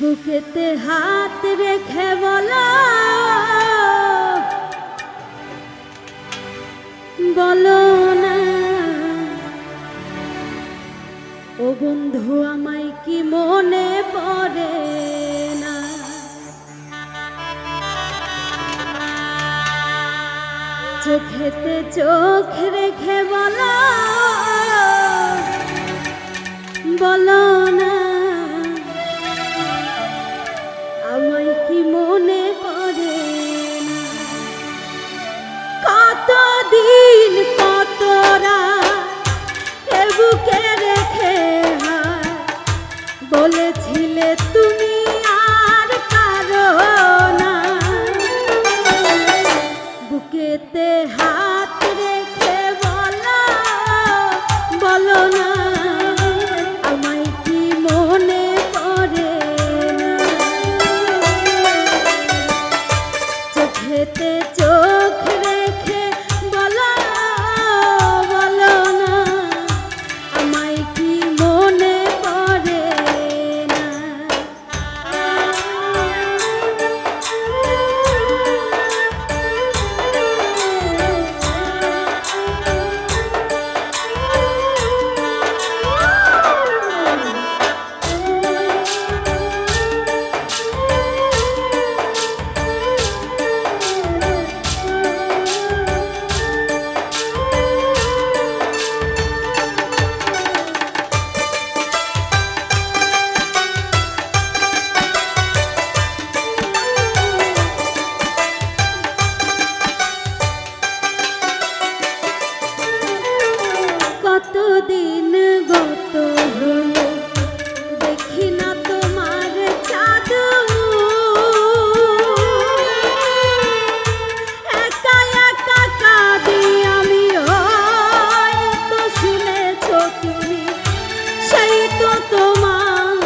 বুকেতে হাত রেখে বলো বলো না ও বন্ধু আমায় কি মনে পড়ে না। চোখেতে চোখ রেখে বলো বলো না আমায় কি মনে পড়ে না। কতদিন কত রাত বুকে রেখে বলেছিলে তুমি আর পারো না। বুকেতে হাত রেখে বলো বলো না আমায় কি মনে পড়ে না। চোখেতে চোখ রেখে বলো বলো না আমায় কি মনে পড়ে না। কতদিন গত হলো দেখি না তোমার চাঁদ, একা একা কাঁদি আমি তো শুনেছ তুমি সেই তো তোমার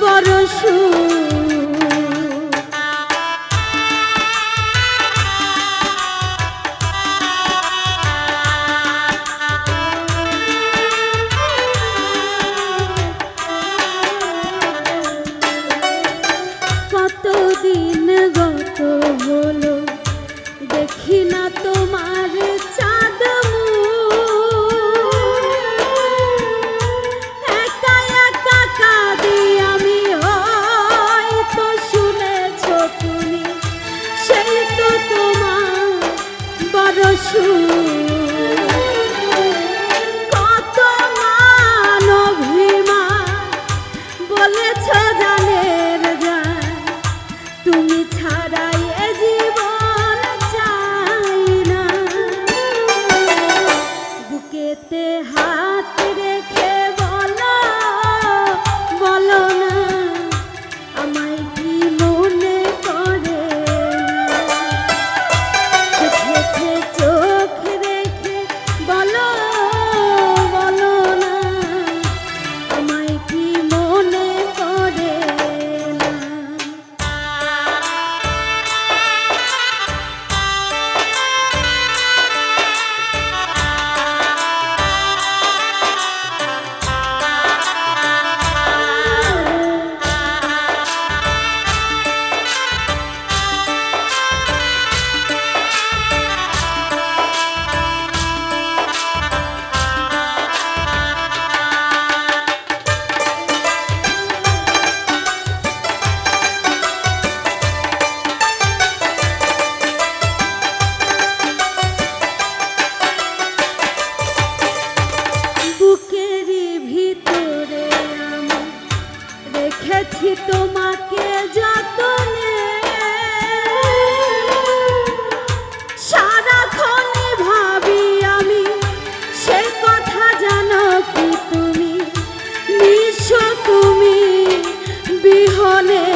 বড় সুখ। কতদিন গত হলো দেখি না তোমার চাঁদ, একা একা কাঁদি আমি তো শুনেছ তুমি সেই তো তোমার বড় সুখ। কত মান অভিমান বলেছ জানের জান তুমি ছাড়াই এ জীবন চাই না। বুকেতে হাত রেখে বলো বলো না আমায় কি মনে পড়ে না। চোখে চোখ রেখে বলো বলো না আমায় কি মনে পড়ে না। বুকেরই ভিতরে আমি রেখেছি তোমাকে যতনে, সারাক্ষণই ভাবি আমি সে কথা জানো কি তুমি নিঃস্ব তুমি বিহনে।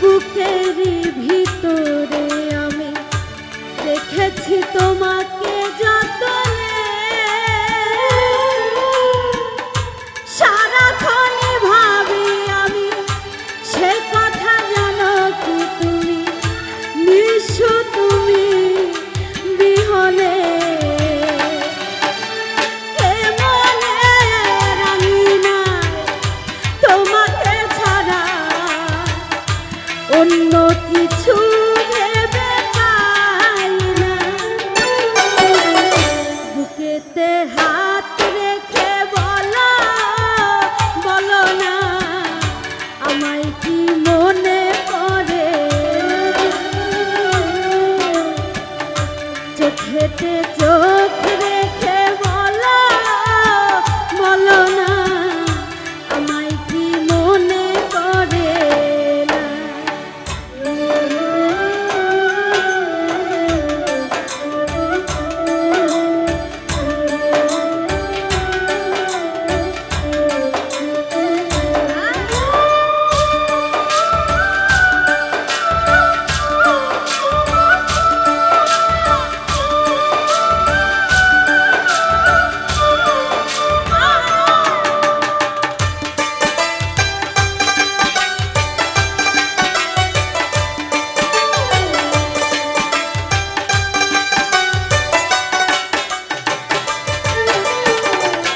বুকে অন্য কিছু ভেবে পাই না। বুকেতে হাত রেখে বলো, বলো না আমায় কি মনে পড়ে। চোখেতে চোখ রেখে বলো, বলো না আমায় কি মনে পড়ে না।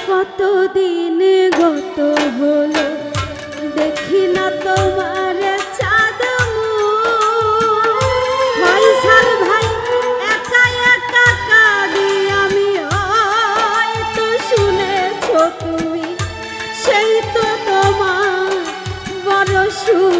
কতদিন গত হলো দেখি না তোমার চাঁদ ফয়সাল ভাই, একা একা কাঁদি আমি। হয়তো শুনেছো তুমি, সেই তো তোমার বড় সুর।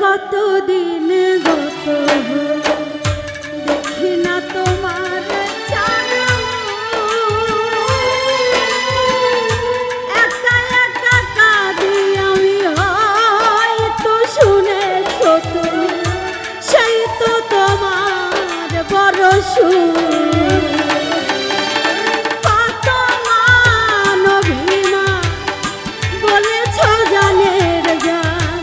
কতদিন গত হলো দেখি না তোমার চাঁদ, একা একা কাঁদি আমি। হয়তো শুনেছো তুমি, সেই তো তোমার বড় সুর। কত মান অভিমান বলেছ জানের জান,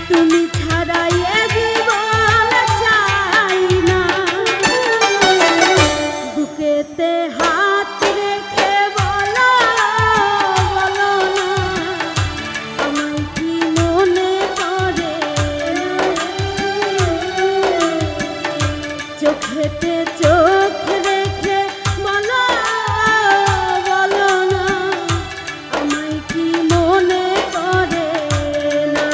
তুমি ছাড়াই এ জীবন চাই না। বুকেতে হাত রেখে বলো, বলো না আমায় কি মনে পড়ে। চোখেতে চোখ রেখে বলো, বলো না আমায় কি মনে পড়ে না।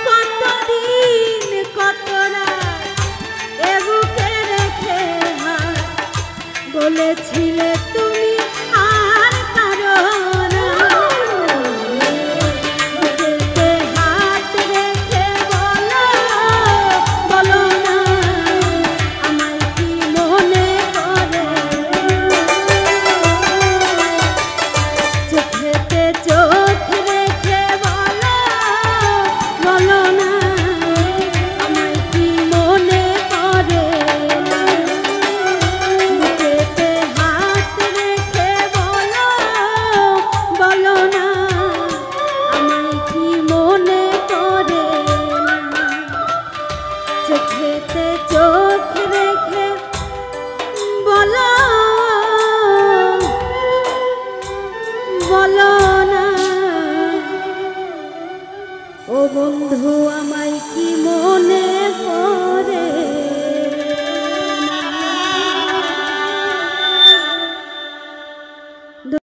কতদিন কত রাত এ বুকে রেখে হাত, বলেছিলে তুমি আর কারো না। বুকেতে হাত রেখে বলো, বলো না আমায় কি মনে পড়ে। চোখেতে চোখ রেখে বলো, বলো না আমায় কি মনে পড়ে না। বুকেতে হাত রেখে বলো, বলো না আমায় কি মনে পড়ে না। চোখেতে চোখ রেখে বলো, বলো না ও বন্ধু আমায় কি মনে পড়ে।